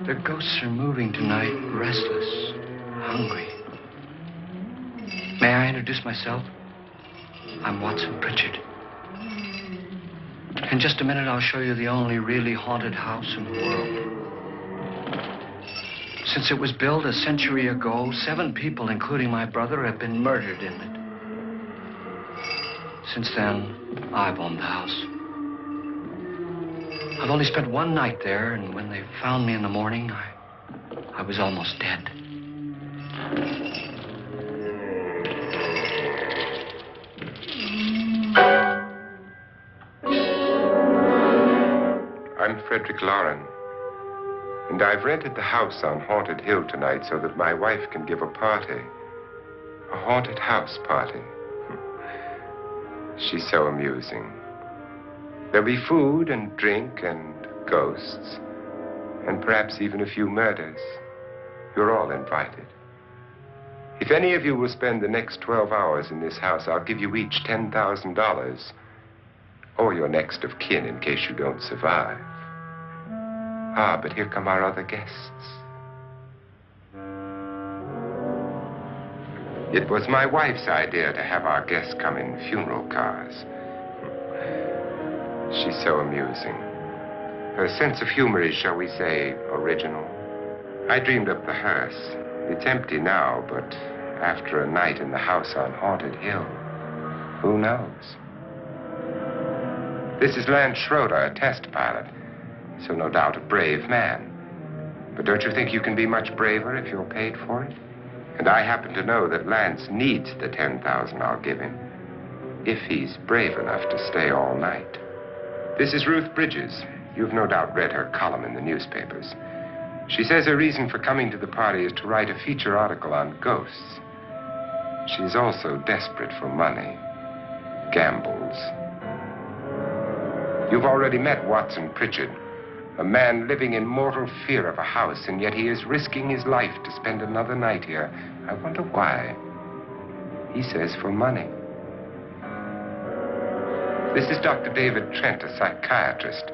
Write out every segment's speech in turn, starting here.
The ghosts are moving tonight, restless, hungry. May I introduce myself? I'm Watson Pritchard. In just a minute, I'll show you the only really haunted house in the world. Since it was built a century ago, 7 people, including my brother, have been murdered in it. Since then, I've owned the house. I've only spent one night there, and when they found me in the morning, I was almost dead. I'm Frederick Lauren, and I've rented the house on Haunted Hill tonight so that my wife can give a party. A haunted house party. She's so amusing. There'll be food and drink and ghosts, and perhaps even a few murders. You're all invited. If any of you will spend the next 12 hours in this house, I'll give you each $10,000, or your next of kin in case you don't survive. Ah, but here come our other guests. It was my wife's idea to have our guests come in funeral cars. She's so amusing. Her sense of humor is, shall we say, original. I dreamed up the hearse. It's empty now, but after a night in the house on Haunted Hill, who knows? This is Lance Schroeder, a test pilot, so no doubt a brave man. But don't you think you can be much braver if you're paid for it? And I happen to know that Lance needs the $10,000 I'll give him, if he's brave enough to stay all night. This is Ruth Bridges. You've no doubt read her column in the newspapers. She says her reason for coming to the party is to write a feature article on ghosts. She's also desperate for money. Gambles. You've already met Watson Pritchard, a man living in mortal fear of a house, and yet he is risking his life to spend another night here. I wonder why. He says for money. This is Dr. David Trent, a psychiatrist.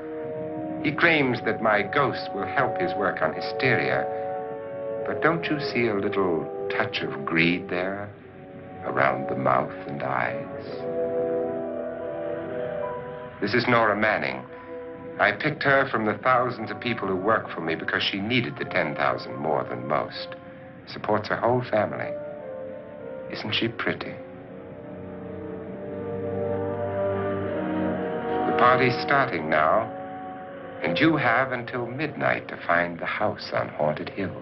He claims that my ghost will help his work on hysteria. But don't you see a little touch of greed there around the mouth and eyes? This is Nora Manning. I picked her from the thousands of people who work for me because she needed the $10,000 more than most. Supports her whole family. Isn't she pretty? The party's starting now, and you have until midnight to find the house on Haunted Hill.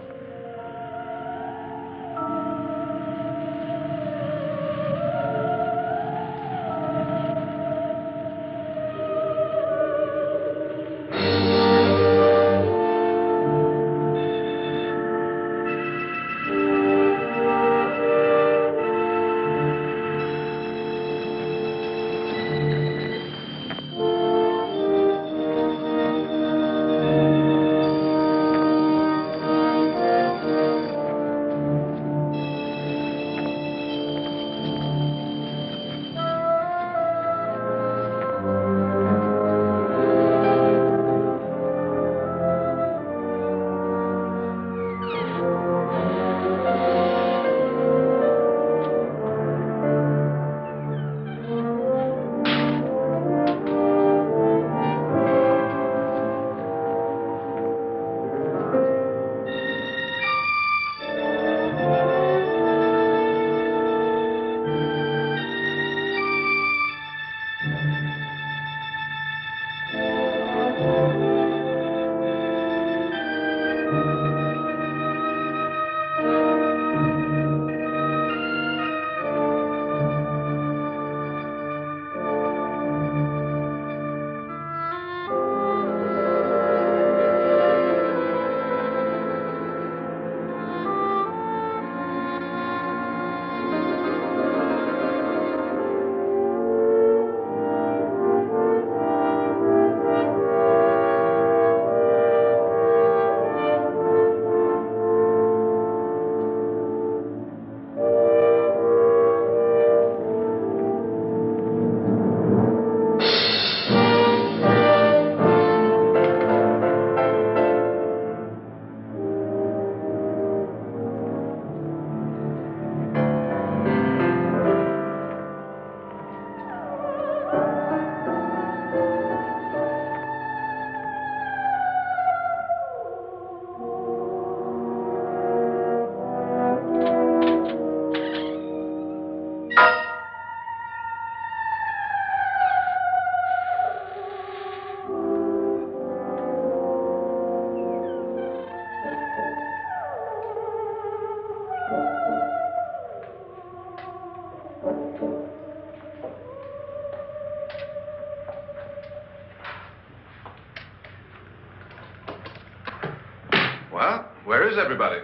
Well, where is everybody?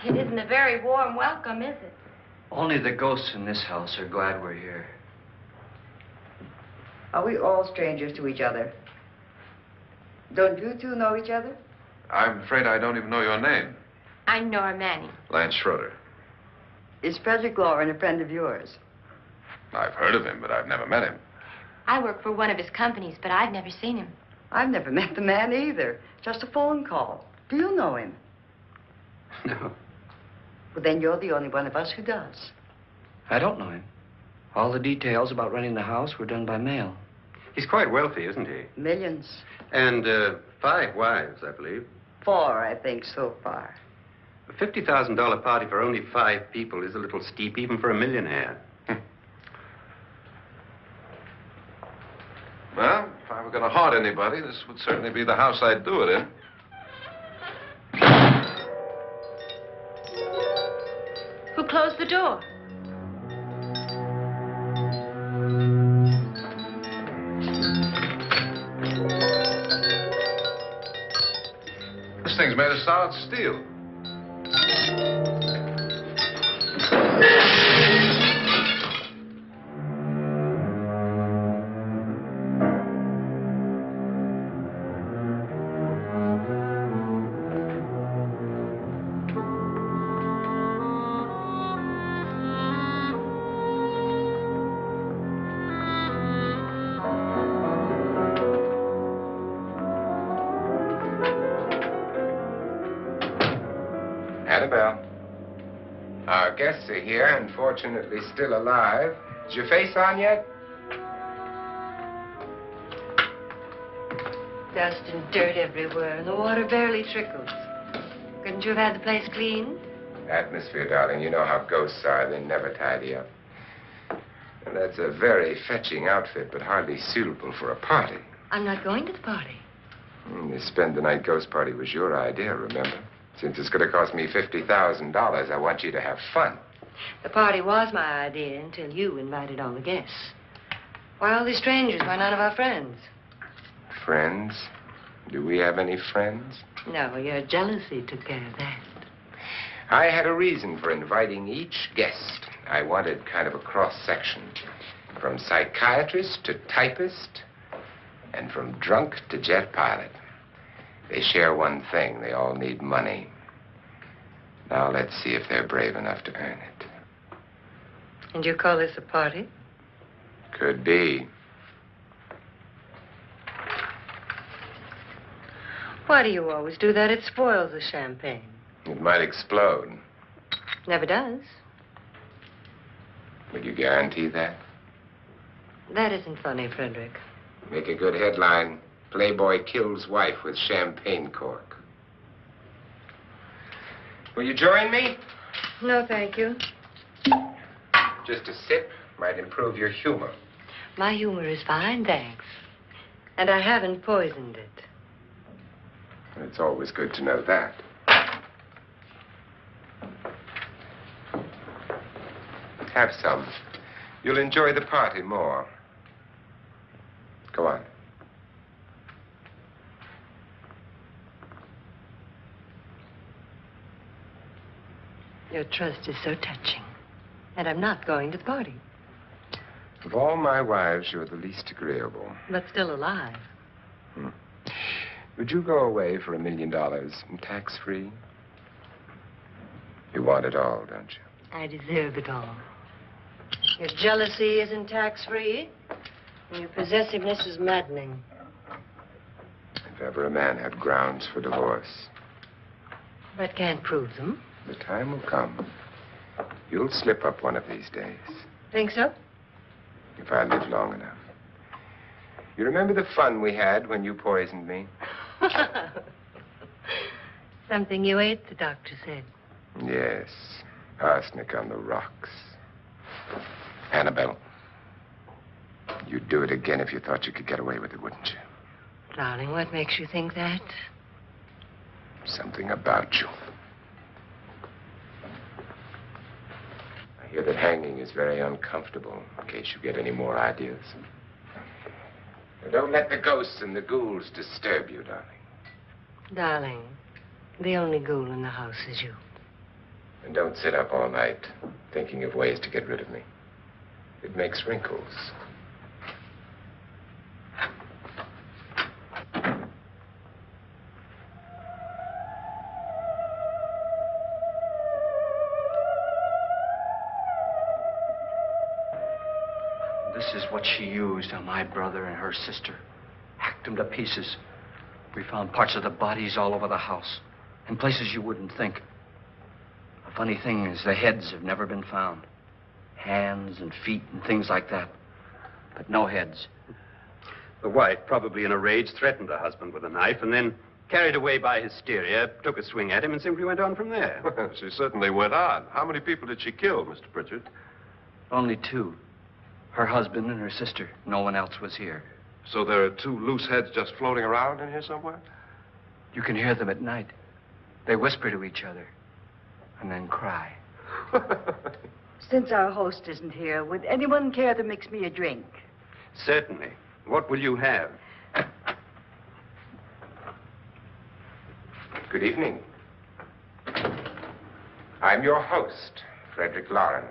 It isn't a very warm welcome, is it? Only the ghosts in this house are glad we're here. Are we all strangers to each other? Don't you two know each other? I'm afraid I don't even know your name. I'm Nora Manning. Lance Schroeder. Is Frederick Lauren a friend of yours? I've heard of him, but I've never met him. I work for one of his companies, but I've never seen him. I've never met the man either. Just a phone call. Do you know him? No, Well, then you're the only one of us who does. I don't know him. All the details about renting the house were done by mail. He's quite wealthy, isn't he? Millions. And 5 wives, I believe. 4, I think, so far. A $50,000 party for only 5 people is a little steep, even for a millionaire. Well, if I were going to haunt anybody, this would certainly be the house I'd do it in. Who closed the door? This thing's made of solid steel. Annabelle. Our guests are here, unfortunately still alive. Is your face on yet? Dust and dirt everywhere, and the water barely trickles. Couldn't you have had the place cleaned? Atmosphere, darling. You know how ghosts are. They never tidy up. And that's a very fetching outfit, but hardly suitable for a party. I'm not going to the party. The spend-the-night ghost party was your idea, remember? Since it's going to cost me $50,000, I want you to have fun. The party was my idea until you invited all the guests. Why all these strangers? Why none of our friends? Friends? Do we have any friends? No, your jealousy took care of that. I had a reason for inviting each guest. I wanted kind of a cross-section. From psychiatrist to typist, and from drunk to jet pilot. They share one thing. They all need money. Now let's see if they're brave enough to earn it. And you call this a party? Could be. Why do you always do that? It spoils the champagne. It might explode. Never does. Would you guarantee that? That isn't funny, Frederick. Make a good headline. Playboy kills wife with champagne cork. Will you join me? No, thank you. Just a sip might improve your humor. My humor is fine, thanks. And I haven't poisoned it. It's always good to know that. Have some. You'll enjoy the party more. Go on. Your trust is so touching. And I'm not going to the party. Of all my wives, you're the least agreeable. But still alive. Would you go away for $1 million tax-free? You want it all, don't you? I deserve it all. Your jealousy isn't tax-free. And your possessiveness is maddening. If ever a man had grounds for divorce, But can't prove them. the time will come. You'll slip up one of these days, Think so? if I live long enough. You remember the fun we had when you poisoned me? Something you ate, the doctor said. Yes, arsenic on the rocks. Annabelle, you'd do it again if you thought you could get away with it, wouldn't you? Darling, what makes you think that? Something about you. I hear that hanging is very uncomfortable, in case you get any more ideas. Now, don't let the ghosts and the ghouls disturb you, darling. Darling, The only ghoul in the house is you. And don't sit up all night thinking of ways to get rid of me. It makes wrinkles. This is what she used on my brother and her sister. Hacked them to pieces. We found parts of the bodies all over the house. In places you wouldn't think. The funny thing is the heads have never been found. Hands and feet and things like that. But no heads. The wife, probably in a rage, threatened her husband with a knife and then, carried away by hysteria, took a swing at him and simply went on from there. Well, she certainly went on. How many people did she kill, Mr. Pritchard? Only two. Her husband and her sister. No one else was here. So there are two loose heads just floating around in here somewhere? You can hear them at night. They whisper to each other and then cry. Since our host isn't here, would anyone care to mix me a drink? Certainly. What will you have? Good evening. I'm your host, Frederick Lauren.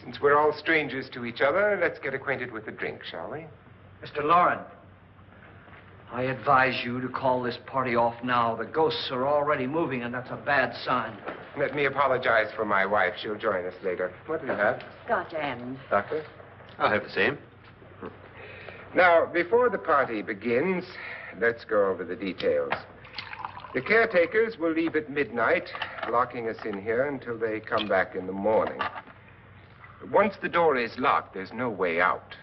Since we're all strangers to each other, let's get acquainted with a drink, shall we? Mr. Lauren, I advise you to call this party off now. The ghosts are already moving, and that's a bad sign. Let me apologize for my wife. She'll join us later. What do you have? Scotch and. Doctor? I'll have the same. Now, before the party begins, let's go over the details. The caretakers will leave at midnight, locking us in here until they come back in the morning. Once the door is locked, there's no way out.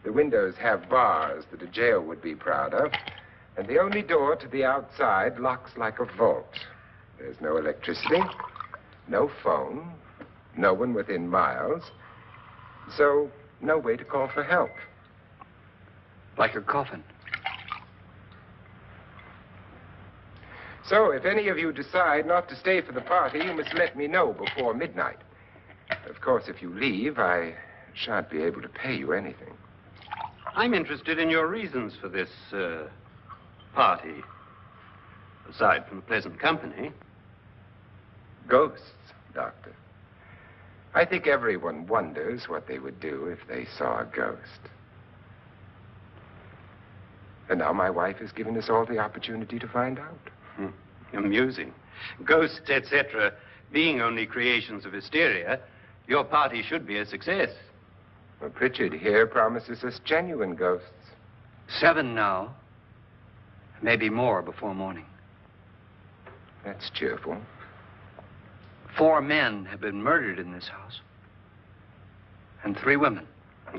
The windows have bars that a jail would be proud of, and the only door to the outside locks like a vault. There's no electricity, no phone, no one within miles, so no way to call for help. Like a coffin. So if any of you decide not to stay for the party, you must let me know before midnight. Of course, if you leave, I shan't be able to pay you anything. I'm interested in your reasons for this, party. Aside from the pleasant company. Ghosts, Doctor. I think everyone wonders what they would do if they saw a ghost. And now my wife has given us all the opportunity to find out. Amusing. Ghosts, etc., being only creations of hysteria, your party should be a success. Well, Pritchard here promises us genuine ghosts. 7 now. Maybe more before morning. That's cheerful. 4 men have been murdered in this house. And 3 women.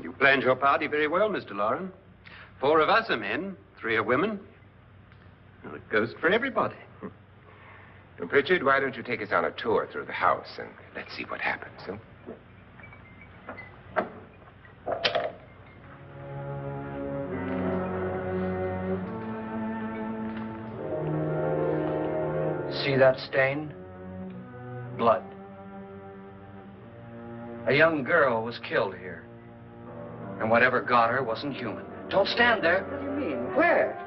You planned your party very well, Mr. Lauren. 4 of us are men, 3 are women. Well, a ghost for everybody. Well, Pritchard, why don't you take us on a tour through the house and let's see what happens, huh? See that stain? Blood. A young girl was killed here. And whatever got her wasn't human. Don't stand there. What do you mean? Where?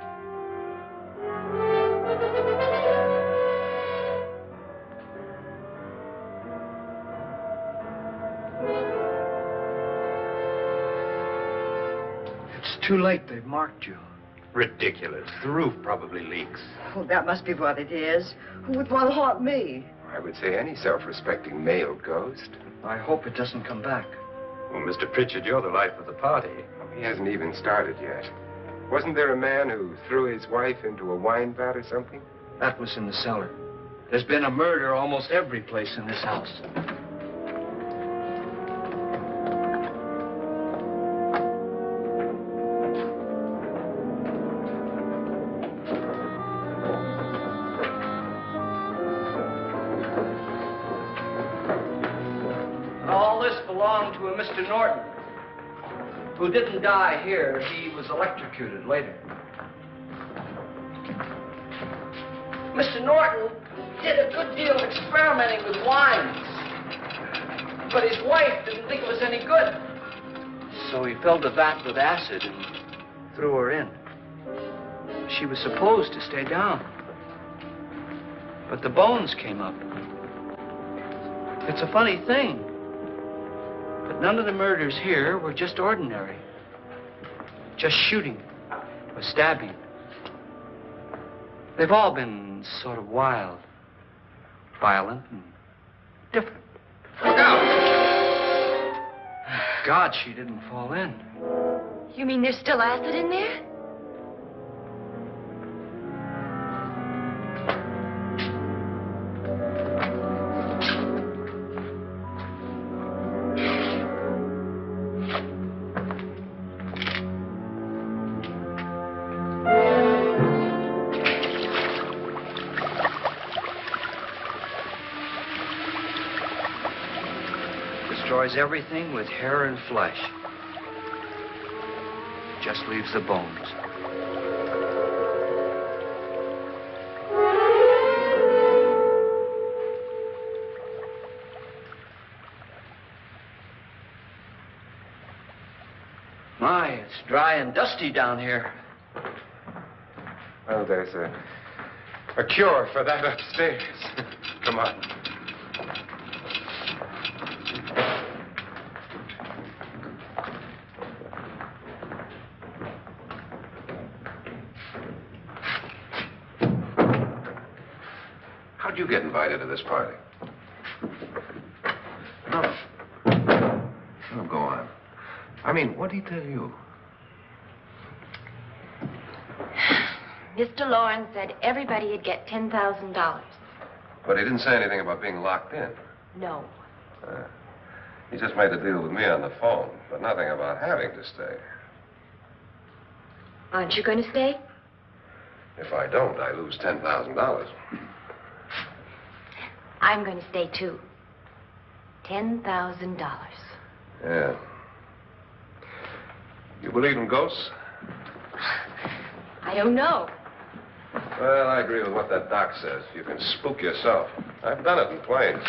It's too late. They've marked you. Ridiculous. The roof probably leaks. Oh, that must be what it is. Who would want to haunt me? I would say any self-respecting male ghost. I hope it doesn't come back. Well, Mr. Pritchard, you're the life of the party. He hasn't even started yet. Wasn't there a man who threw his wife into a wine vat or something? That was in the cellar. There's been a murder almost every place in this house. All this belonged to a Mr. Norton, who didn't die here. He was electrocuted later. Mr. Norton did a good deal of experimenting with wines, but his wife didn't think it was any good. So he filled the vat with acid and threw her in. She was supposed to stay down. But the bones came up. It's a funny thing. But none of the murders here were just ordinary. Just shooting or stabbing. They've all been sort of wild, violent, and different. Look out! God, she didn't fall in. You mean there's still acid in there? Destroys everything with hair and flesh. Just leaves the bones. My, it's dry and dusty down here. Well, there's a cure for that upstairs. Come on. How'd you get invited to this party? No. No, go on. I mean, what'd he tell you? Mr. Lawrence said everybody'd get $10,000. But he didn't say anything about being locked in. No. He just made the deal with me on the phone, but nothing about having to stay. Aren't you going to stay? If I don't, I lose $10,000. I'm going to stay, too. $10,000. Yeah. You believe in ghosts? I don't know. Well, I agree with what that doc says. You can spook yourself. I've done it in planes.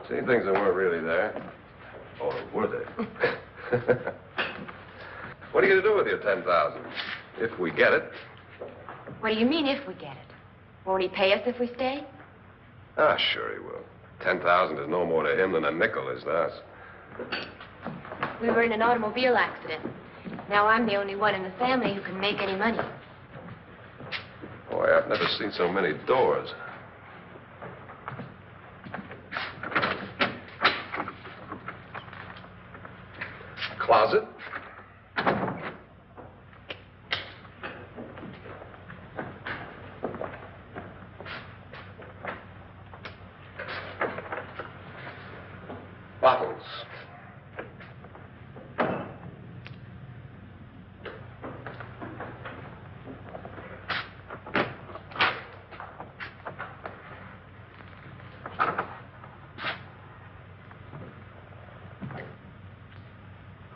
Seen things that weren't really there. Or were they? What are you going to do with your $10,000? If we get it. What do you mean, if we get it? Won't he pay us if we stay? Ah, sure he will. 10,000 is no more to him than a nickel is to us. We were in an automobile accident. Now I'm the only one in the family who can make any money. Boy, I've never seen so many doors. Closet? Bottles.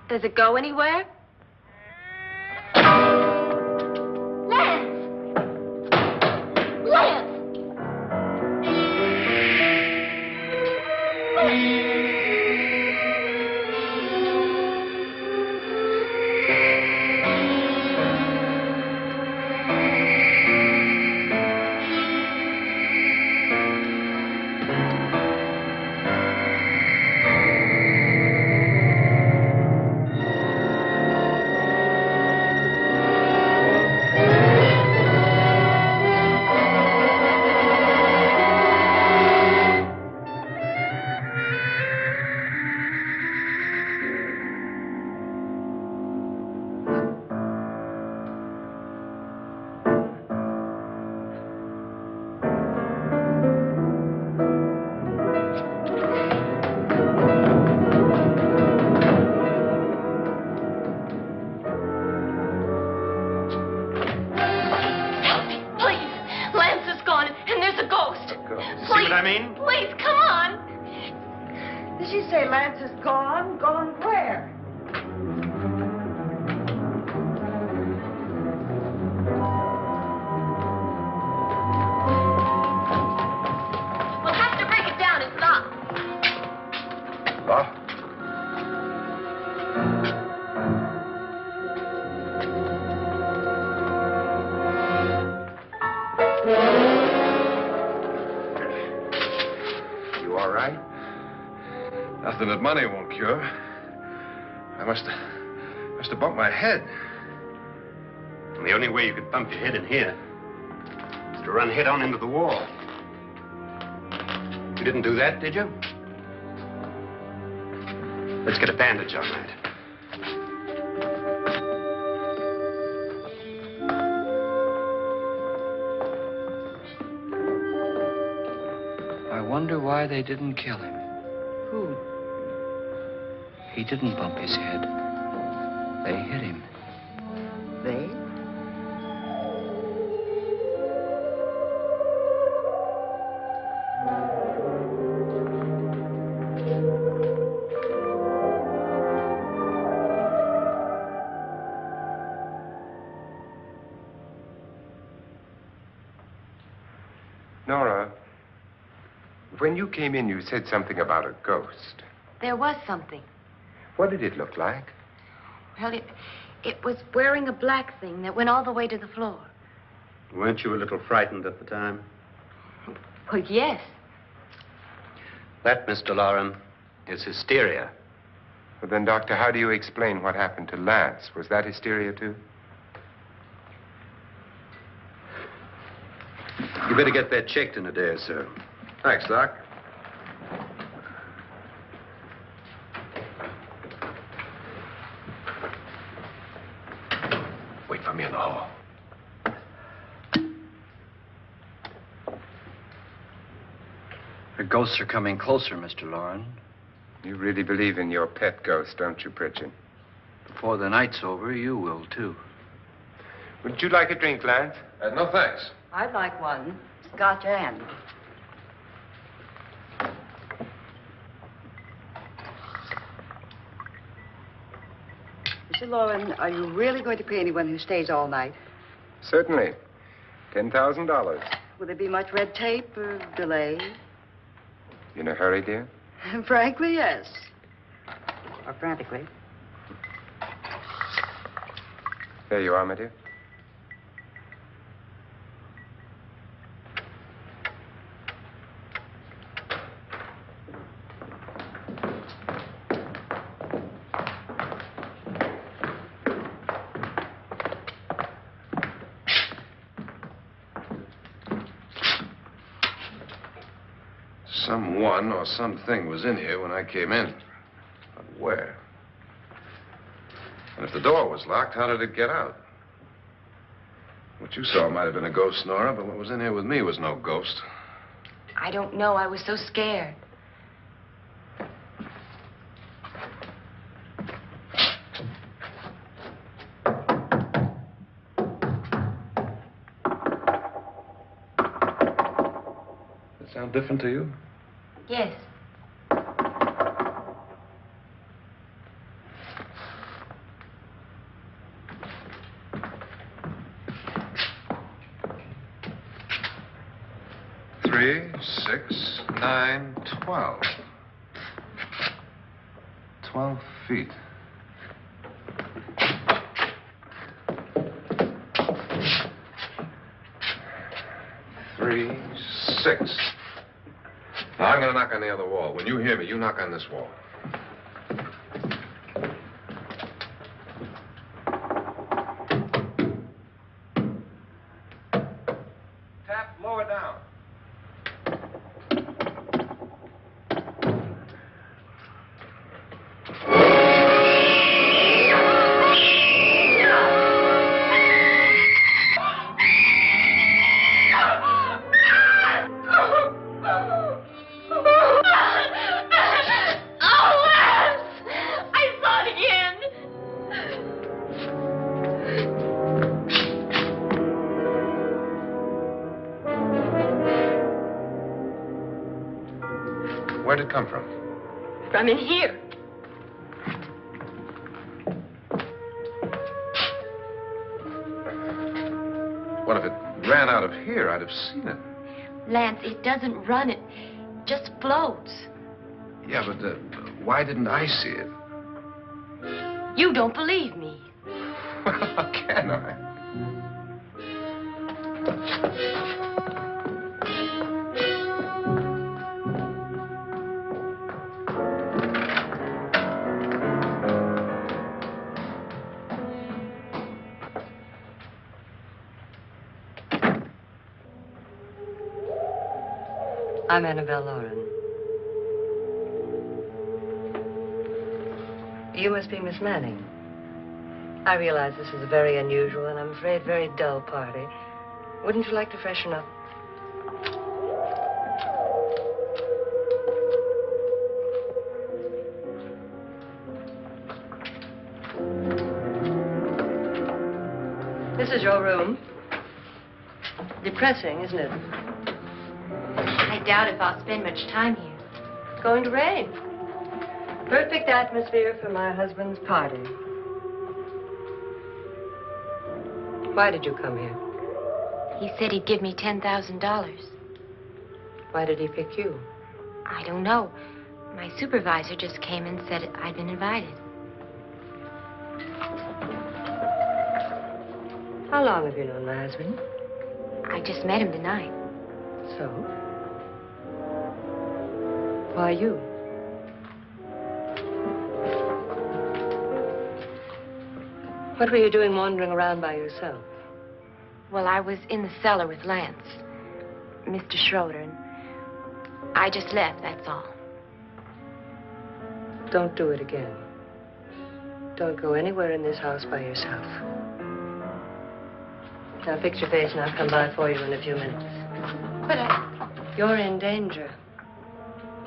Does it go anywhere? Lance! Lance! Please, come on. Did she say Lance is gone? Gone where? We'll have to break it down. It's locked. Locked? right? Nothing that money won't cure. I must have bumped my head. And the only way you could bump your head in here is to run head on into the wall. You didn't do that, did you? Let's get a bandage on that. I wonder why they didn't kill him. Who? He didn't bump his head. They hit him. They? Nora, when you came in, you said something about a ghost. There was something. What did it look like? Well, it was wearing a black thing that went all the way to the floor. Weren't you a little frightened at the time? Well, yes. That, Mr. Loren, is hysteria. Well, then, Doctor, how do you explain what happened to Lance? Was that hysteria, too? You better get that checked in a day or so. Thanks, Doc. Wait for me in the hall. The ghosts are coming closer, Mr. Loren. You really believe in your pet ghost, don't you, Pritchard? Before the night's over, you will, too. Would you like a drink, Lance? No, thanks. I'd like one. Scotch and. Mr. Loren, are you really going to pay anyone who stays all night? Certainly. $10,000. Will there be much red tape or delay? You in a hurry, dear? Frankly, yes. Or frantically. There you are, my dear. Someone or something was in here when I came in. But where? And if the door was locked, how did it get out? What you saw might have been a ghost, Nora, but what was in here with me was no ghost. I don't know. I was so scared. Does it sound different to you? Yes. Three, 6, 9, 12. 12 feet. Three, 6. Now, I'm going to knock on the other wall. When you hear me, you knock on this wall. Tap lower down. Where'd it come from? From in here. What if it ran out of here? I'd have seen it. Lance, it doesn't run. It just floats. Yeah, but why didn't I see it? You don't believe me. Well, how can I? I'm Annabelle Lauren. You must be Miss Manning. I realize this is a very unusual and I'm afraid very dull party. Wouldn't you like to freshen up? This is your room. Depressing, isn't it? I doubt if I'll spend much time here. It's going to rain. Perfect atmosphere for my husband's party. Why did you come here? He said he'd give me $10,000. Why did he pick you? I don't know. My supervisor just came and said I'd been invited. How long have you known my husband? I just met him tonight. So? Why you? What were you doing wandering around by yourself? Well, I was in the cellar with Lance, Mr. Schroeder, and I just left, that's all. Don't do it again. Don't go anywhere in this house by yourself. Now fix your face and I'll come by for you in a few minutes. But You're in danger.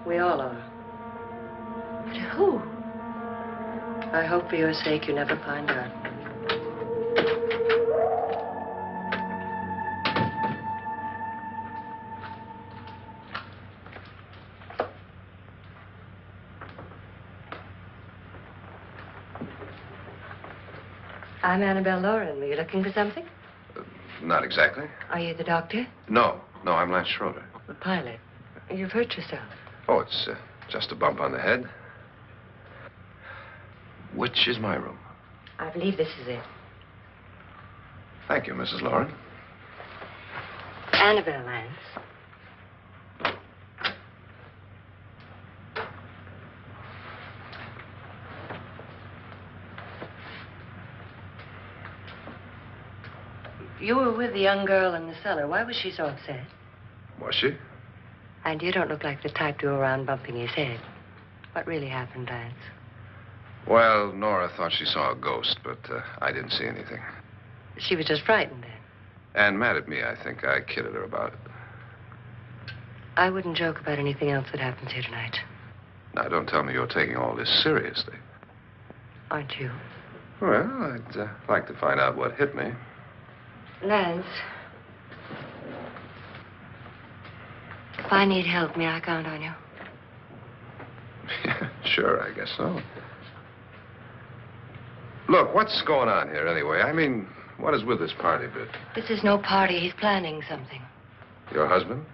We all are. But who? I hope for your sake you never find out. I'm Annabelle Lauren. Were you looking for something? Not exactly. Are you the doctor? No, I'm Lance Schroeder. The pilot. You've hurt yourself. Oh, it's just a bump on the head. Which is my room? I believe this is it. Thank you, Mrs. Lauren. Annabelle Lance. You were with the young girl in the cellar. Why was she so upset? Was she? And you don't look like the type to go around bumping his head. What really happened, Lance? Well, Nora thought she saw a ghost, but I didn't see anything. She was just frightened then. And mad at me, I think. I kidded her about it. I wouldn't joke about anything else that happens here tonight. Now, don't tell me you're taking all this seriously. Aren't you? Well, I'd like to find out what hit me. Lance. If I need help, may I count on you? Sure, I guess so. Look, what's going on here anyway? I mean, what is with this party bit? This is no party. He's planning something. Your husband?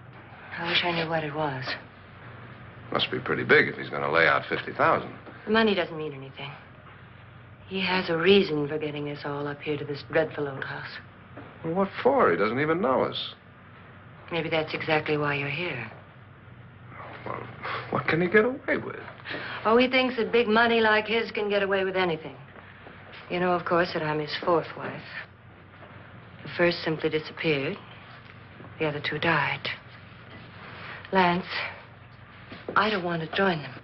I wish I knew what it was. Must be pretty big if he's going to lay out 50,000. The money doesn't mean anything. He has a reason for getting us all up here to this dreadful old house. Well, what for? He doesn't even know us. Maybe that's exactly why you're here. Well, what can he get away with? Oh, he thinks that big money like his can get away with anything. You know, of course, that I'm his fourth wife. The first simply disappeared. The other two died. Lance, I don't want to join them.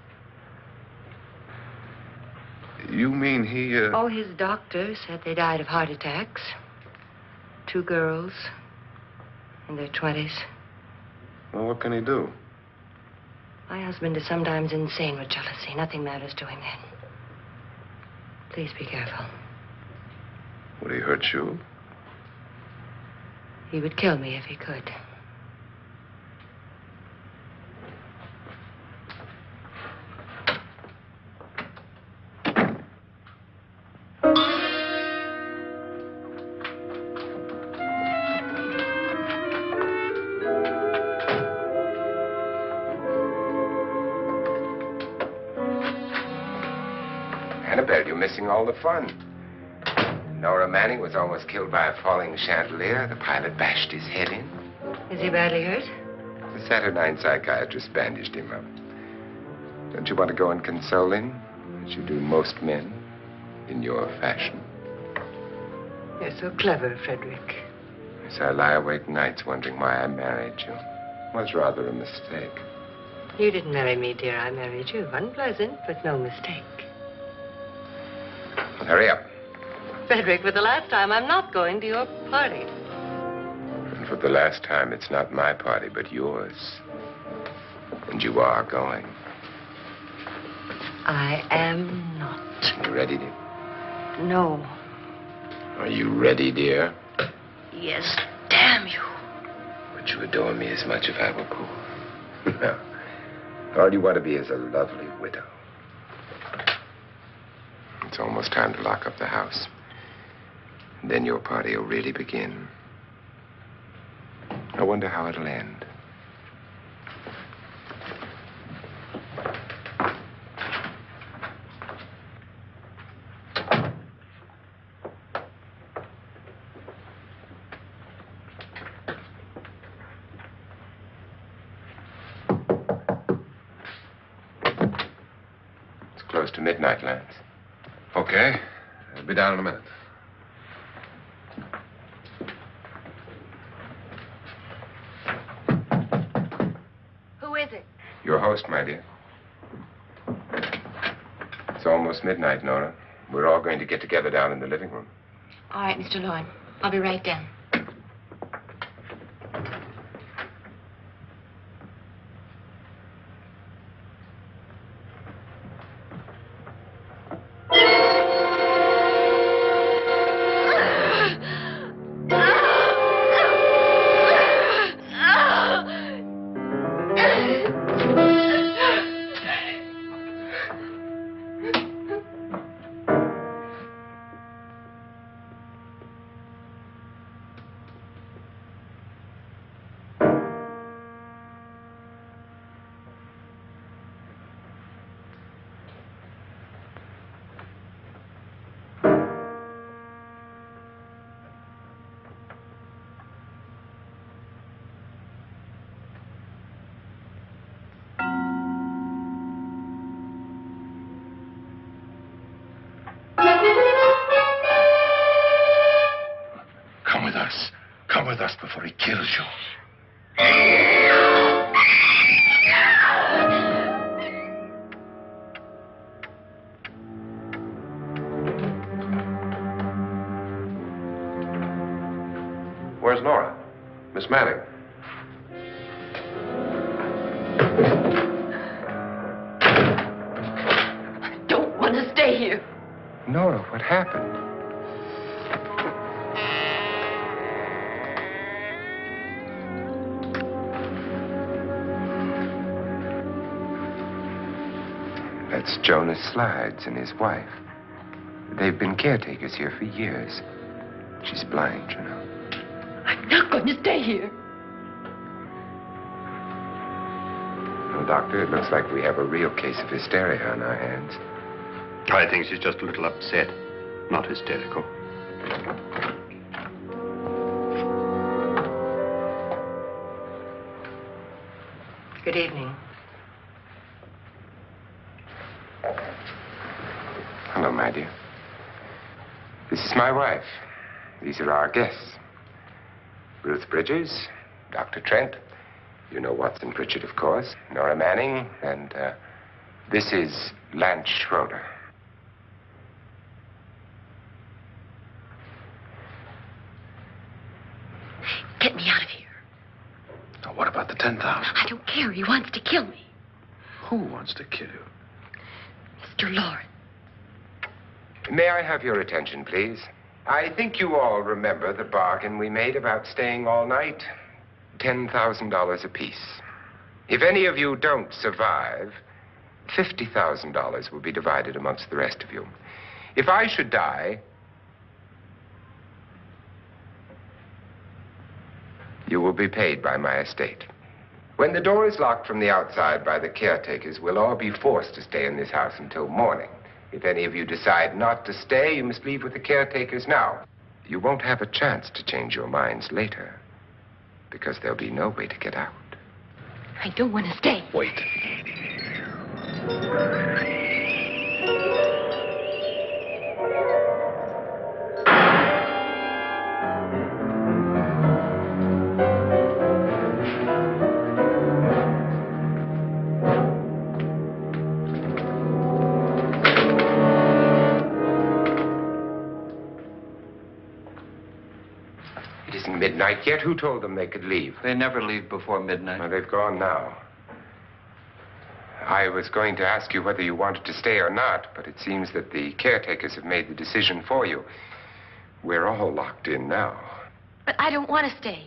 You mean he, Oh, his doctor said they died of heart attacks. 2 girls in their 20s. Well, what can he do? My husband is sometimes insane with jealousy. Nothing matters to him then. Please be careful. Would he hurt you? He would kill me if he could. Annabelle, you're missing all the fun. Nora Manning was almost killed by a falling chandelier. The pilot bashed his head in. Is he badly hurt? The Saturnine psychiatrist bandaged him up. Don't you want to go and console him, as you do most men, in your fashion? You're so clever, Frederick. So I lie awake nights wondering why I married you. was rather a mistake. You didn't marry me, dear. I married you. Unpleasant, but no mistake. Well, hurry up. Frederick, for the last time, I'm not going to your party. And for the last time, it's not my party, but yours. And you are going. I am not. You ready, dear? No. Are you ready, dear? Yes, damn you. Would you adore me as much if I were poor? No. All you want to be is a lovely widow. It's almost time to lock up the house. And then your party will really begin. I wonder how it'll end. It's close to midnight, Lance. Okay. I'll be down in a minute. Who is it? Your host, my dear. It's almost midnight, Nora. We're all going to get together down in the living room. All right, Mr. Lloyd. I'll be right down. Come with us. Come with us before he kills you. Where's Nora? Miss Manning. I don't want to stay here. Nora, what happened? That's Jonas Slides and his wife. They've been caretakers here for years. She's blind, you know. I'm not going to stay here. Well, Doctor, it looks like we have a real case of hysteria on our hands. I think she's just a little upset, not hysterical. Good evening. Hello, my dear. This is my wife. These are our guests. Ruth Bridges, Dr. Trent. You know Watson Pritchard, of course. Nora Manning, and this is Lance Schroeder. Get me out of here. Now, what about the 10,000? I don't care. He wants to kill me. Who wants to kill you? Mr. Lawrence. May I have your attention, please? I think you all remember the bargain we made about staying all night. $10,000 apiece. If any of you don't survive, $50,000 will be divided amongst the rest of you. If I should die, you will be paid by my estate. When the door is locked from the outside by the caretakers, we'll all be forced to stay in this house until morning. If any of you decide not to stay, you must leave with the caretakers now. You won't have a chance to change your minds later, because there'll be no way to get out. I don't want to stay. Wait. Yet who told them they could leave? They never leave before midnight. Well, they've gone now. I was going to ask you whether you wanted to stay or not, but it seems that the caretakers have made the decision for you. We're all locked in now. But I don't want to stay.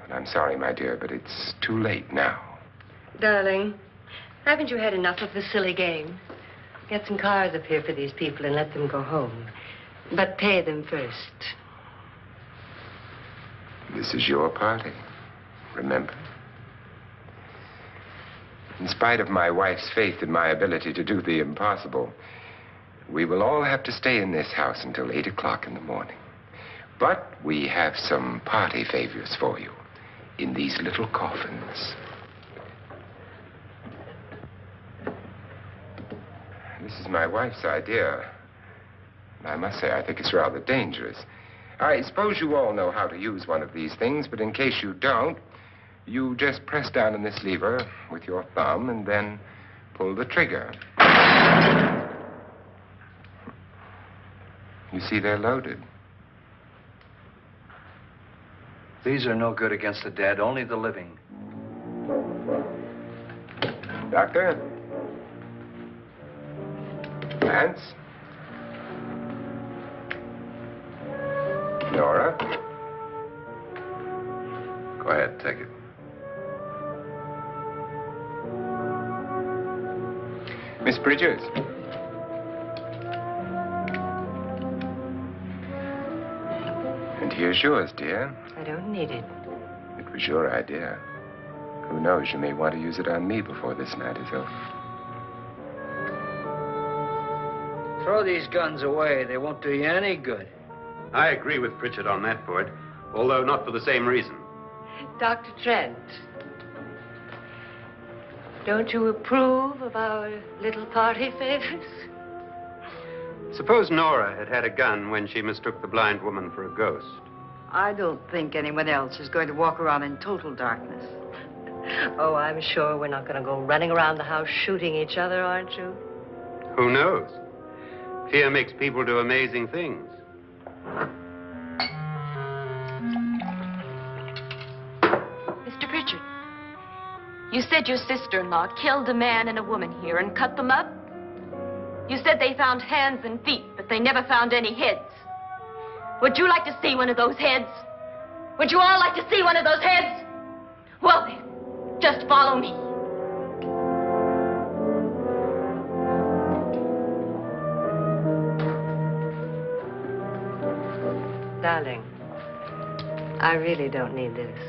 And I'm sorry, my dear, but it's too late now. Darling, haven't you had enough of the silly game? Get some cars up here for these people and let them go home. But pay them first. This is your party, remember? In spite of my wife's faith in my ability to do the impossible, we will all have to stay in this house until 8 o'clock in the morning. But we have some party favors for you in these little coffins. This is my wife's idea. And I must say, I think it's rather dangerous. I suppose you all know how to use one of these things, but in case you don't, you just press down on this lever with your thumb and then pull the trigger. You see, they're loaded. These are no good against the dead, only the living. Doctor? Lance? Nora? Go ahead, take it. Miss Bridges? And here's yours, dear. I don't need it. It was your idea. Who knows, you may want to use it on me before this night is over. Throw these guns away. They won't do you any good. I agree with Pritchard on that point, although not for the same reason. Dr. Trent, don't you approve of our little party favors? Suppose Nora had had a gun when she mistook the blind woman for a ghost. I don't think anyone else is going to walk around in total darkness. Oh, I'm sure we're not going to go running around the house shooting each other, aren't you? Who knows? Fear makes people do amazing things. Mr. Pritchard, you said your sister-in-law killed a man and a woman here and cut them up? You said they found hands and feet, but they never found any heads. Would you like to see one of those heads? Would you all like to see one of those heads? Well, then, just follow me. Darling, I really don't need this.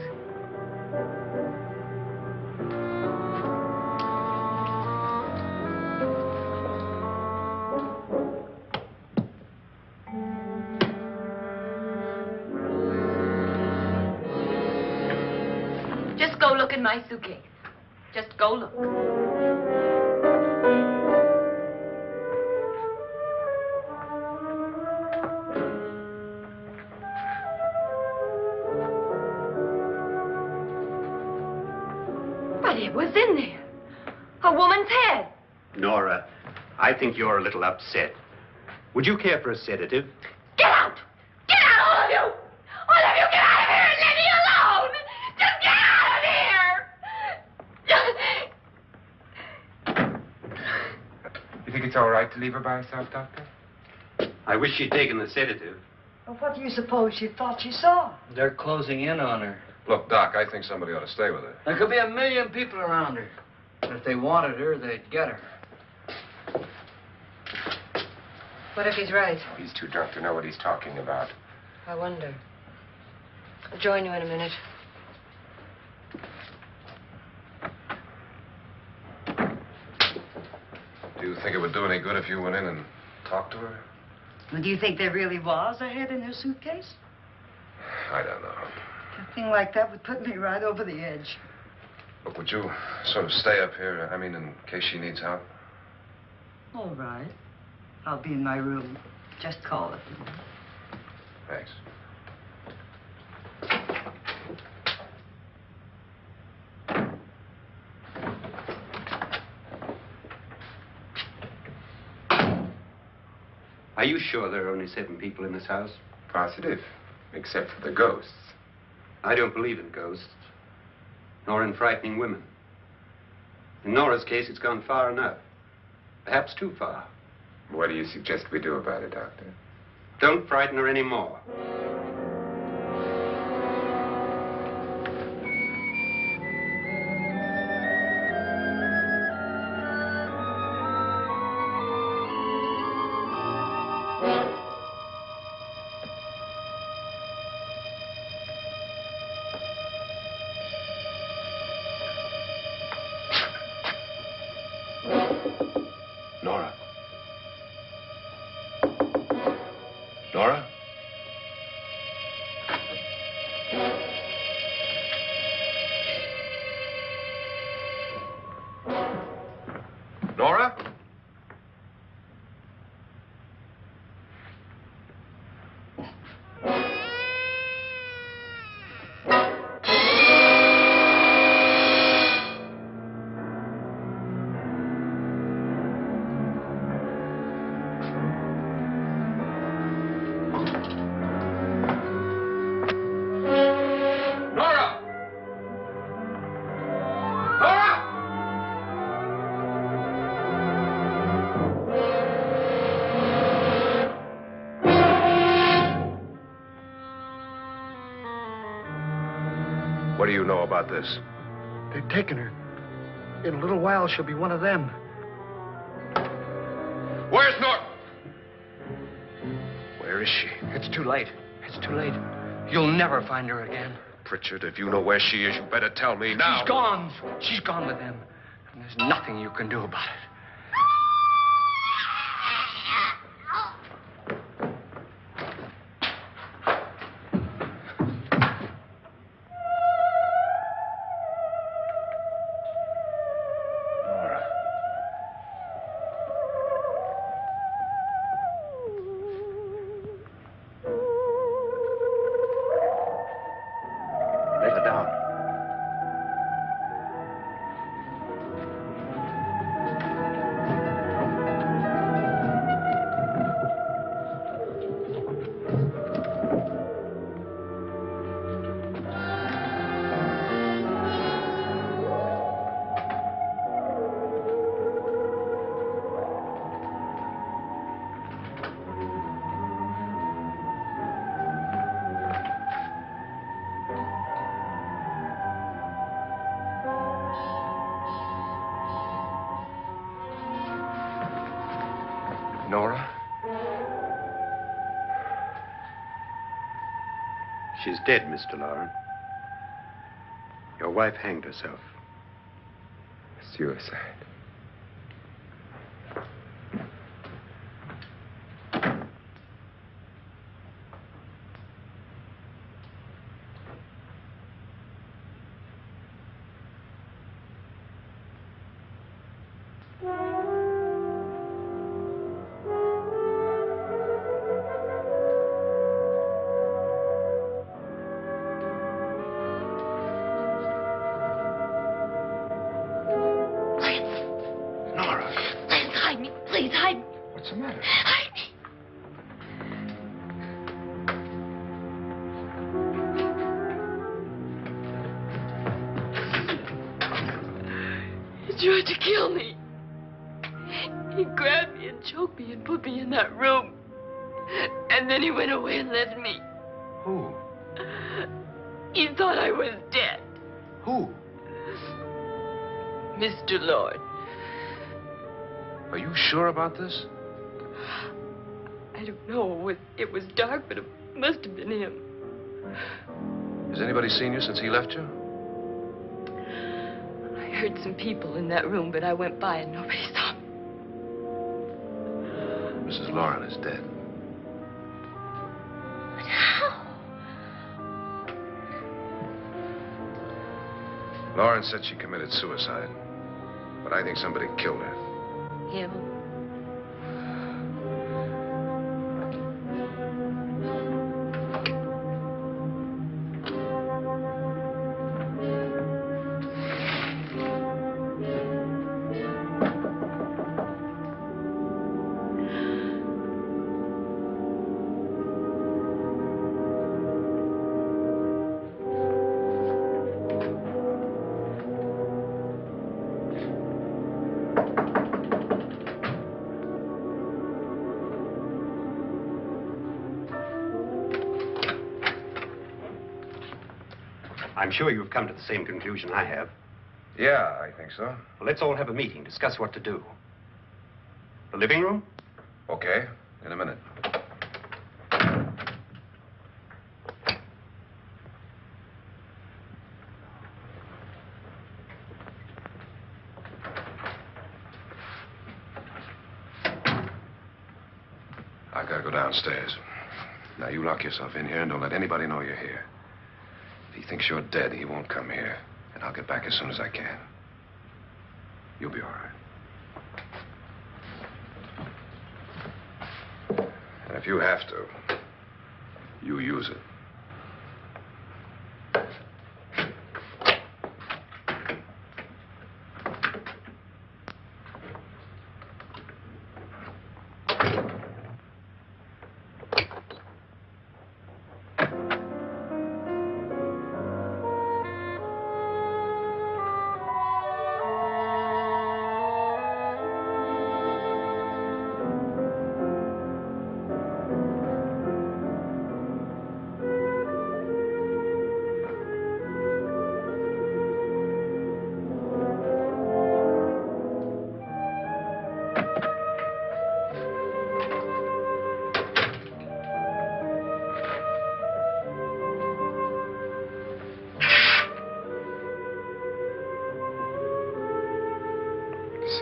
Just go look in my suitcase. Just go look. But it was in there. A woman's head. Nora, I think you're a little upset. Would you care for a sedative? Get out! Get out, all of you! All of you, get out of here and leave me alone! Just get out of here! You think it's all right to leave her by herself, Doctor? I wish she'd taken the sedative. Well, what do you suppose she thought she saw? They're closing in on her. Look, Doc, I think somebody ought to stay with her. There could be 1 million people around her. But if they wanted her, they'd get her. What if he's right? He's too drunk to know what he's talking about. I wonder. I'll join you in a minute. Do you think it would do any good if you went in and talked to her? Well, do you think there really was a head in her suitcase? I don't know. A thing like that would put me right over the edge. Look, would you sort of stay up here, I mean, in case she needs help? All right. I'll be in my room. Just call it. Thanks. Are you sure there are only 7 people in this house? Positive, except for the ghosts. I don't believe in ghosts, nor in frightening women. In Nora's case, it's gone far enough. Perhaps too far. What do you suggest we do about it, Doctor? Don't frighten her anymore. Nora? Nora? Nora? What do you know about this? They've taken her. In a little while, she'll be one of them. Where's Nora? Where is she? It's too late. It's too late. You'll never find her again. Pritchard, if you know where she is, you better tell me now. She's gone. She's gone with them. And there's nothing you can do about it. Let her down. Nora? She's dead, Mr. Loren. Your wife hanged herself. Suicide. Please, hide me. What's the matter? Hide me. He tried to kill me. He grabbed me and choked me and put me in that room. And then he went away and left me. Who? He thought I was dead. Who? Mr. Lord. Are you sure about this? I don't know. It was dark, but it must have been him. Has anybody seen you since he left you? I heard some people in that room, but I went by and nobody saw me. Mrs. Loren is dead. But how? Loren said she committed suicide, but I think somebody killed her. Him? I'm sure you've come to the same conclusion I have. Yeah, I think so. Well, let's all have a meeting, discuss what to do. The living room? Okay, in a minute. I gotta go downstairs. Now, you lock yourself in here and don't let anybody know you're here. If he thinks you're dead, he won't come here. And I'll get back as soon as I can. You'll be all right. And if you have to, you use it.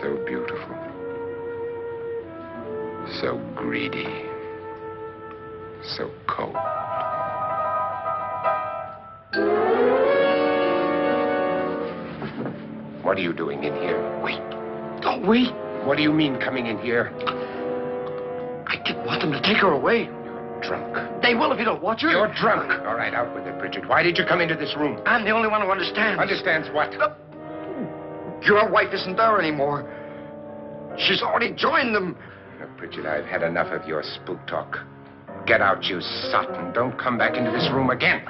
So beautiful. So greedy. So cold. What are you doing in here? Wait. Don't wait. What do you mean coming in here? I didn't want them to take her away. You're drunk. They will if you don't watch her. You're drunk. All right, out with it, Bridget. Why did you come into this room? I'm the only one who understands. Understands what? Your wife isn't there anymore. She's already joined them. Look, Bridget, I've had enough of your spook talk. Get out, you sot, and don't come back into this room again.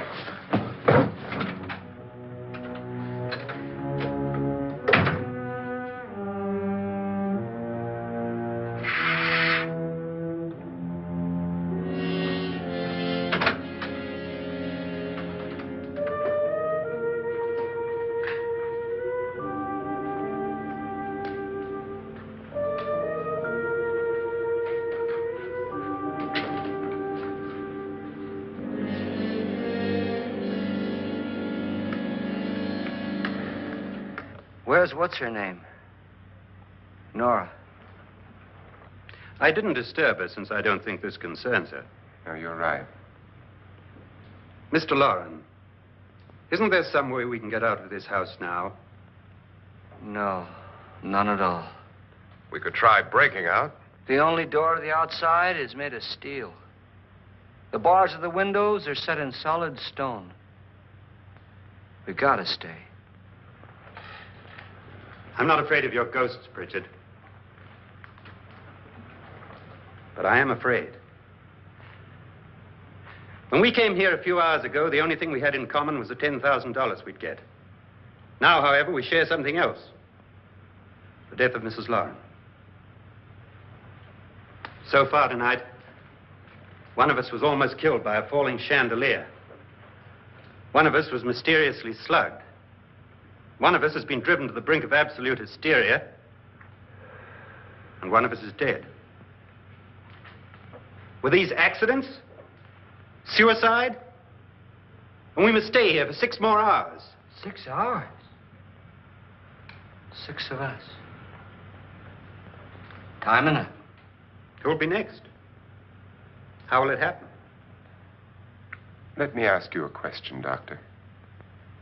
Where's what's-her-name? Nora. I didn't disturb her since I don't think this concerns her. No, you're right. Mr. Lauren, isn't there some way we can get out of this house now? No, none at all. We could try breaking out. The only door to the outside is made of steel. The bars of the windows are set in solid stone. We gotta stay. I'm not afraid of your ghosts, Bridget. But I am afraid. When we came here a few hours ago, the only thing we had in common was the $10,000 we'd get. Now, however, we share something else. The death of Mrs. Lauren. So far tonight, one of us was almost killed by a falling chandelier. One of us was mysteriously slugged. One of us has been driven to the brink of absolute hysteria. And one of us is dead. Were these accidents? Suicide? And we must stay here for 6 more hours. 6 hours? 6 of us. Time enough. Who'll be next? How will it happen? Let me ask you a question, Doctor.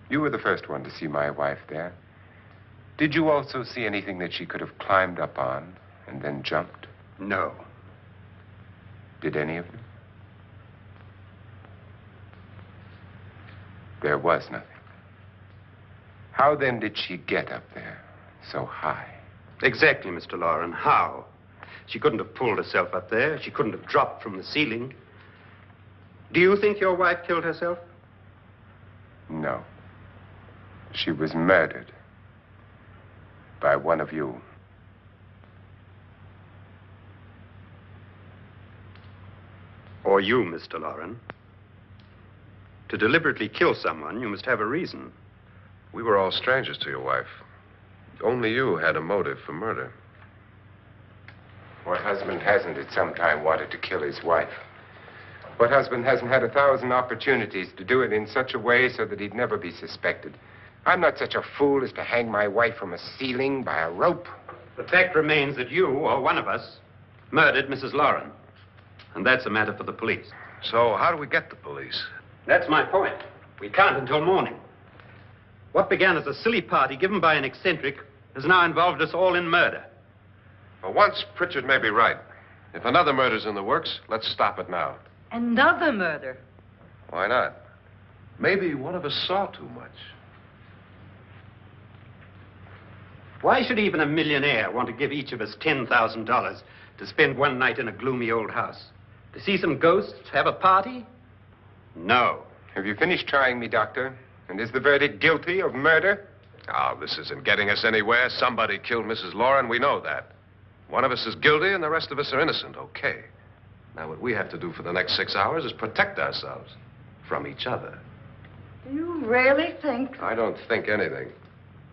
You were the first one to see my wife there. Did you also see anything that she could have climbed up on and then jumped? No. Did any of you? There was nothing. How then did she get up there so high? Exactly, Mr. Lauren. How? She couldn't have pulled herself up there. She couldn't have dropped from the ceiling. Do you think your wife killed herself? No. She was murdered by one of you. Or you, Mr. Lauren. To deliberately kill someone, you must have a reason. We were all strangers to your wife. Only you had a motive for murder. What husband hasn't at some time wanted to kill his wife? What husband hasn't had 1,000 opportunities to do it in such a way so that he'd never be suspected? I'm not such a fool as to hang my wife from a ceiling by a rope. The fact remains that you, or one of us, murdered Mrs. Lauren. And that's a matter for the police. So how do we get the police? That's my point. We can't until morning. What began as a silly party given by an eccentric has now involved us all in murder. For once, Pritchard may be right. If another murder's in the works, let's stop it now. Another murder. Why not? Maybe one of us saw too much. Why should even a millionaire want to give each of us $10,000 to spend one night in a gloomy old house? To see some ghosts, have a party? No. Have you finished trying me, Doctor? And is the verdict guilty of murder? Oh, this isn't getting us anywhere. Somebody killed Mrs. Lauren. We know that. One of us is guilty and the rest of us are innocent. Okay. Now, what we have to do for the next 6 hours is protect ourselves from each other. Do you really think? I don't think anything.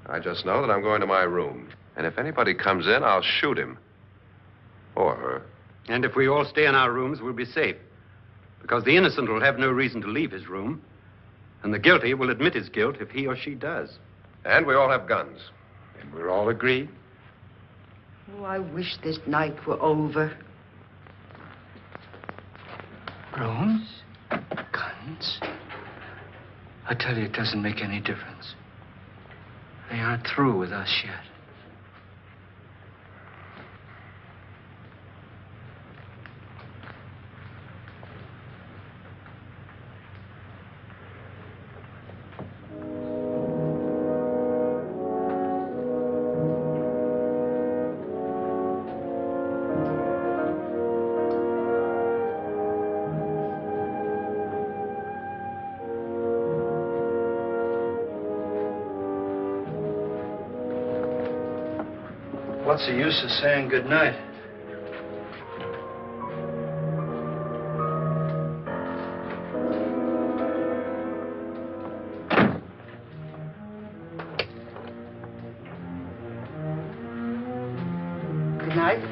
I just know that I'm going to my room. And if anybody comes in, I'll shoot him. Or her. And if we all stay in our rooms, we'll be safe. Because the innocent will have no reason to leave his room. And the guilty will admit his guilt if he or she does. And we all have guns. And we're all agreed? Oh, I wish this night were over. Rooms? Guns? I tell you, it doesn't make any difference. They aren't through with us yet. What's the use of saying goodnight? Good night.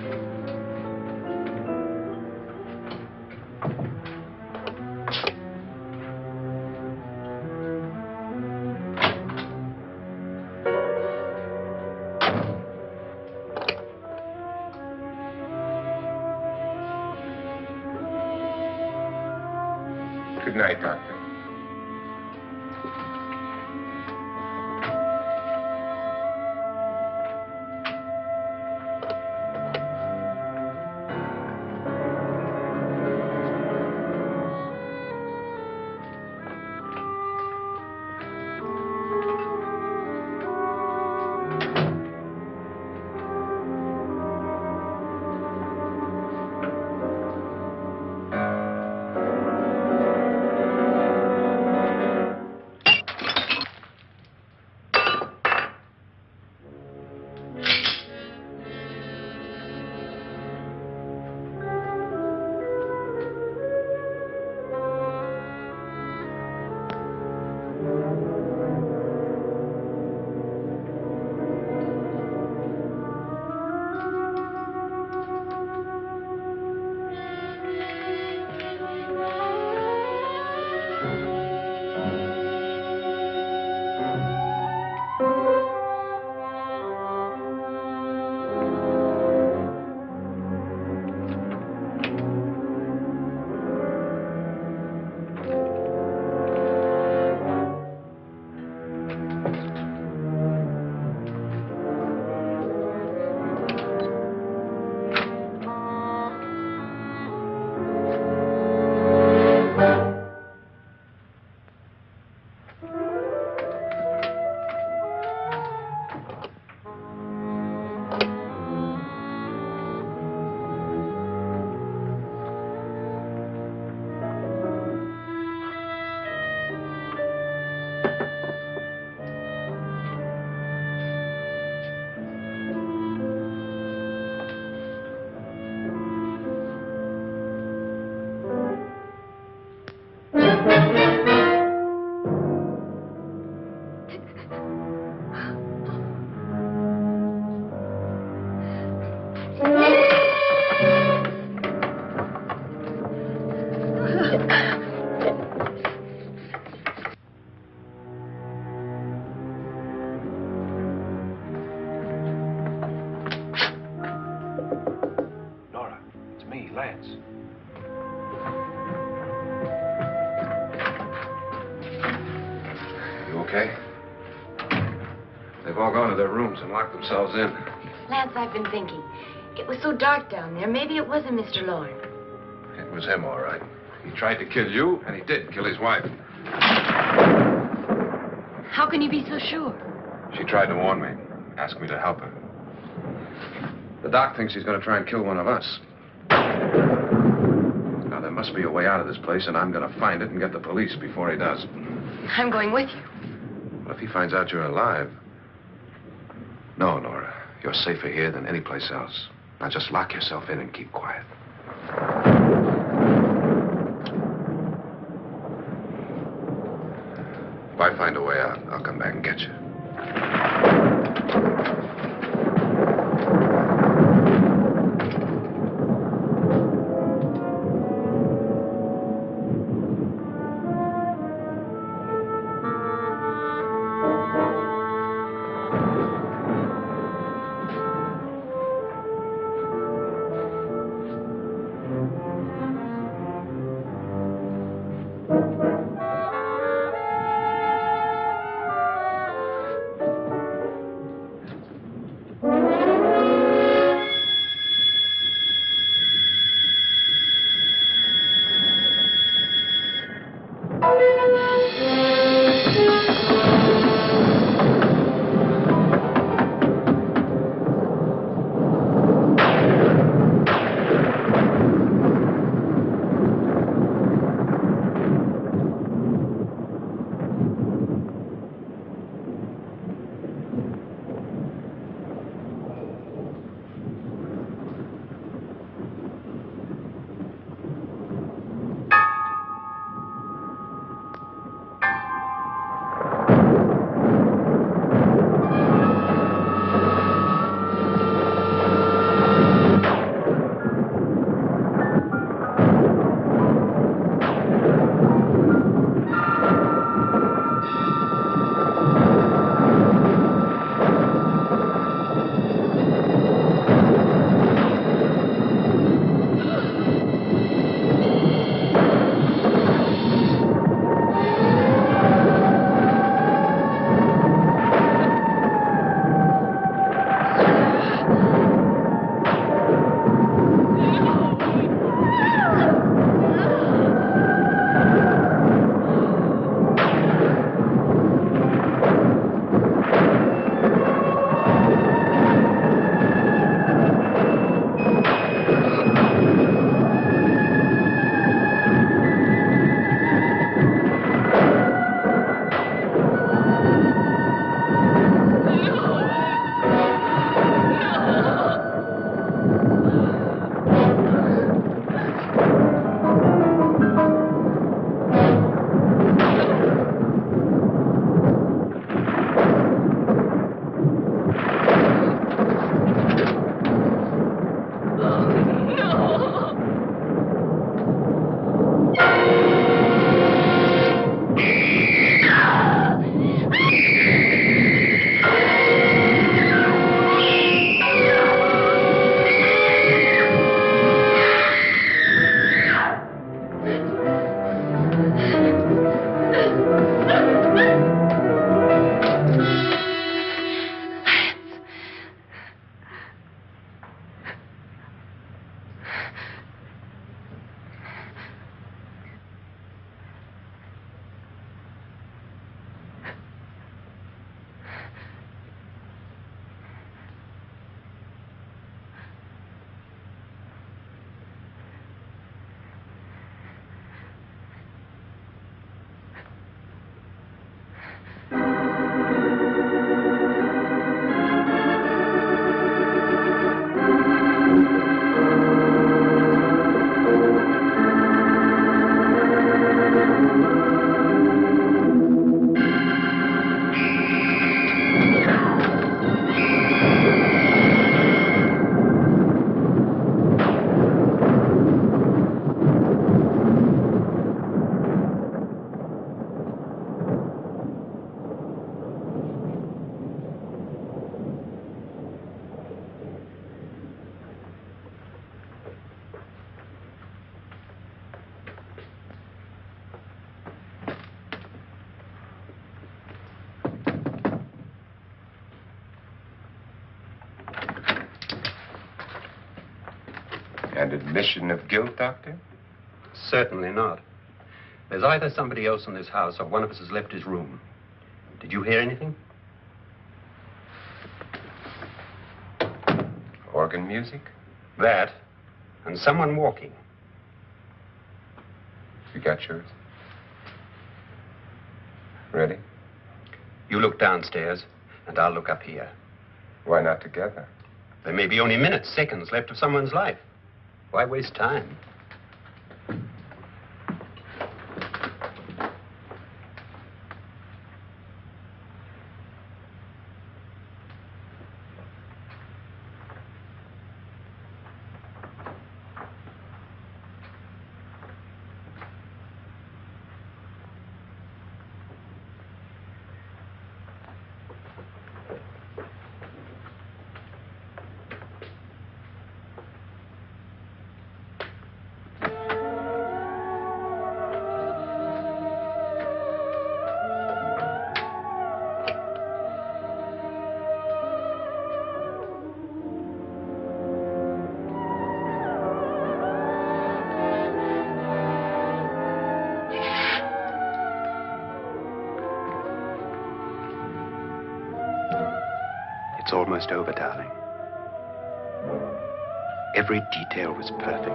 Good night, Doctor. all gone to their rooms and locked themselves in. Lance, I've been thinking. It was so dark down there. Maybe it wasn't Mr. Lorne. It was him, all right. He tried to kill you, and he did kill his wife. How can you be so sure? She tried to warn me, asked me to help her. The doc thinks he's going to try and kill one of us. Now, there must be a way out of this place, and I'm going to find it and get the police before he does. I'm going with you. Well, if he finds out you're alive... No, Nora. You're safer here than any place else. Now, just lock yourself in and keep quiet. If I find a way out, I'll come back and get you. And admission of guilt, Doctor? Certainly not. There's either somebody else in this house or one of us has left his room. Did you hear anything? Organ music? That, and someone walking. You got yours? Ready? You look downstairs, and I'll look up here. Why not together? There may be only minutes, seconds left of someone's life. Why waste time? It's almost over, darling. Every detail was perfect.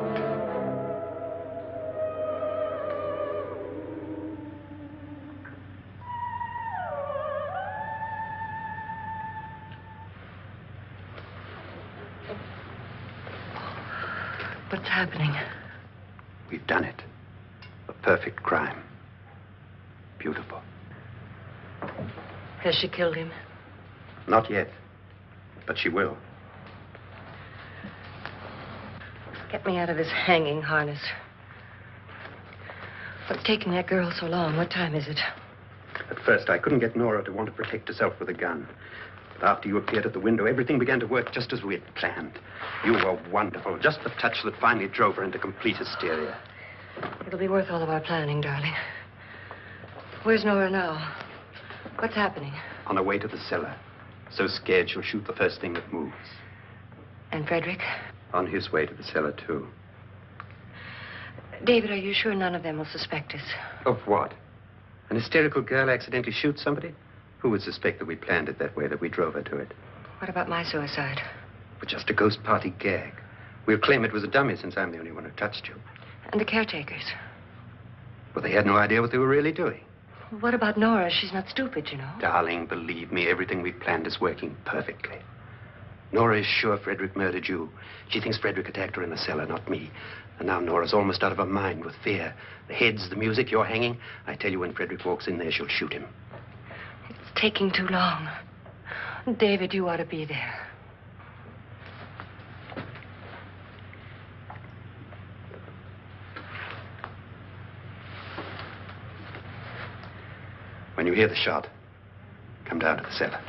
What's happening? We've done it. A perfect crime. Beautiful. Has she killed him? Not yet, but she will. Get me out of this hanging harness. What's taking that girl so long? What time is it? At first, I couldn't get Nora to want to protect herself with a gun. But after you appeared at the window, everything began to work just as we had planned. You were wonderful. Just the touch that finally drove her into complete hysteria. It'll be worth all of our planning, darling. Where's Nora now? What's happening? On her way to the cellar. So scared she'll shoot the first thing that moves. And Frederick? On his way to the cellar, too. David, are you sure none of them will suspect us? Of what? An hysterical girl accidentally shoots somebody? Who would suspect that we planned it that way, that we drove her to it? What about my suicide? But just a ghost party gag. We'll claim it was a dummy since I'm the only one who touched you. And the caretakers? Well, they had no idea what they were really doing. What about Nora? She's not stupid, you know. Darling, believe me, everything we planned is working perfectly. Nora is sure Frederick murdered you. She thinks Frederick attacked her in the cellar, not me. And now Nora's almost out of her mind with fear. The heads, the music, you're hanging. I tell you, when Frederick walks in there, she'll shoot him. It's taking too long. David, you ought to be there. When you hear the shot, come down to the cellar.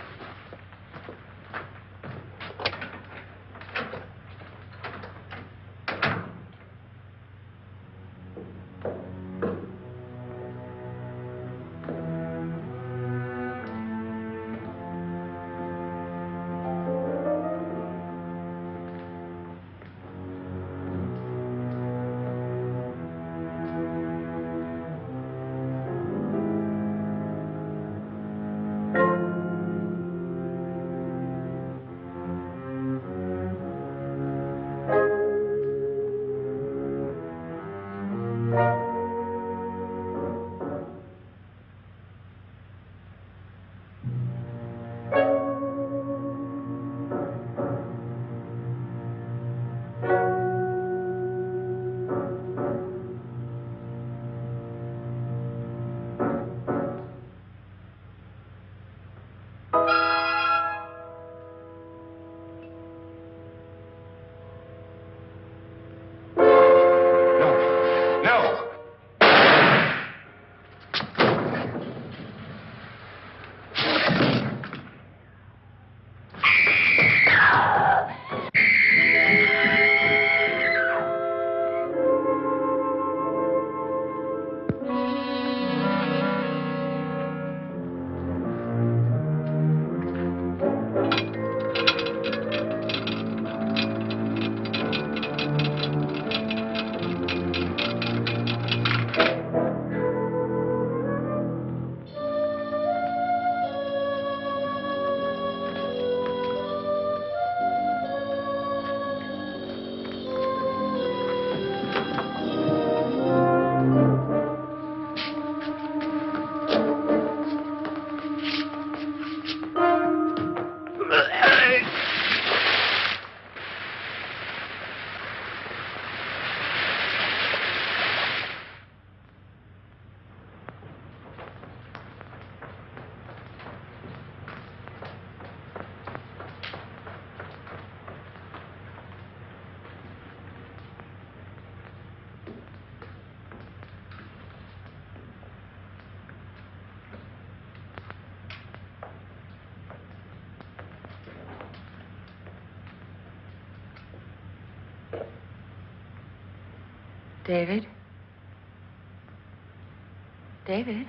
David? David?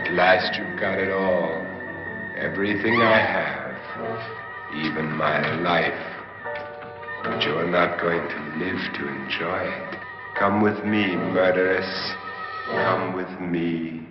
At last you've got it all. Everything I have. Even my life. But you're not going to live to enjoy it. Come with me, murderess. Come with me.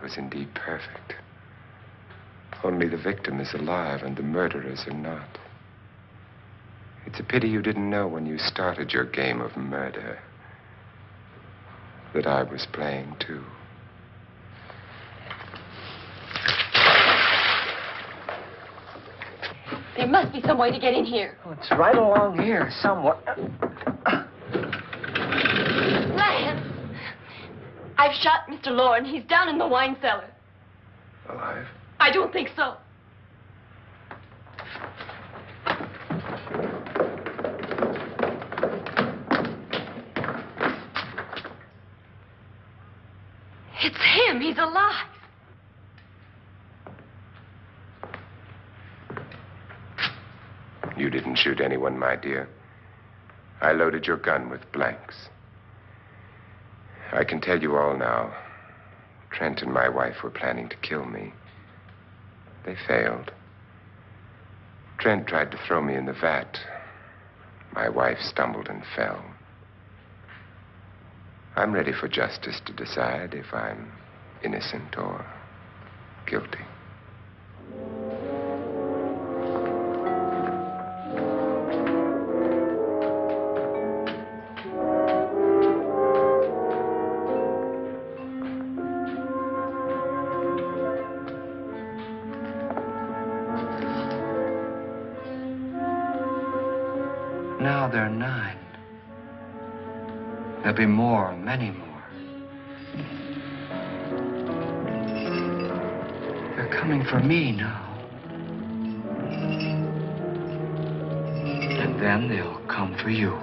Was indeed perfect. Only the victim is alive and the murderers are not. It's a pity you didn't know when you started your game of murder that I was playing too. There must be some way to get in here. Oh, it's right along here somewhere. Lance! I've shot Mr. Lorne. He's down in the wine cellar. Alive? I don't think so. It's him. He's alive. You didn't shoot anyone, my dear. I loaded your gun with blanks. I can tell you all now. Trent and my wife were planning to kill me. They failed. Trent tried to throw me in the vat. My wife stumbled and fell. I'm ready for justice to decide if I'm innocent or guilty. Now there are 9. There'll be more, many more. They're coming for me now. And then they'll come for you.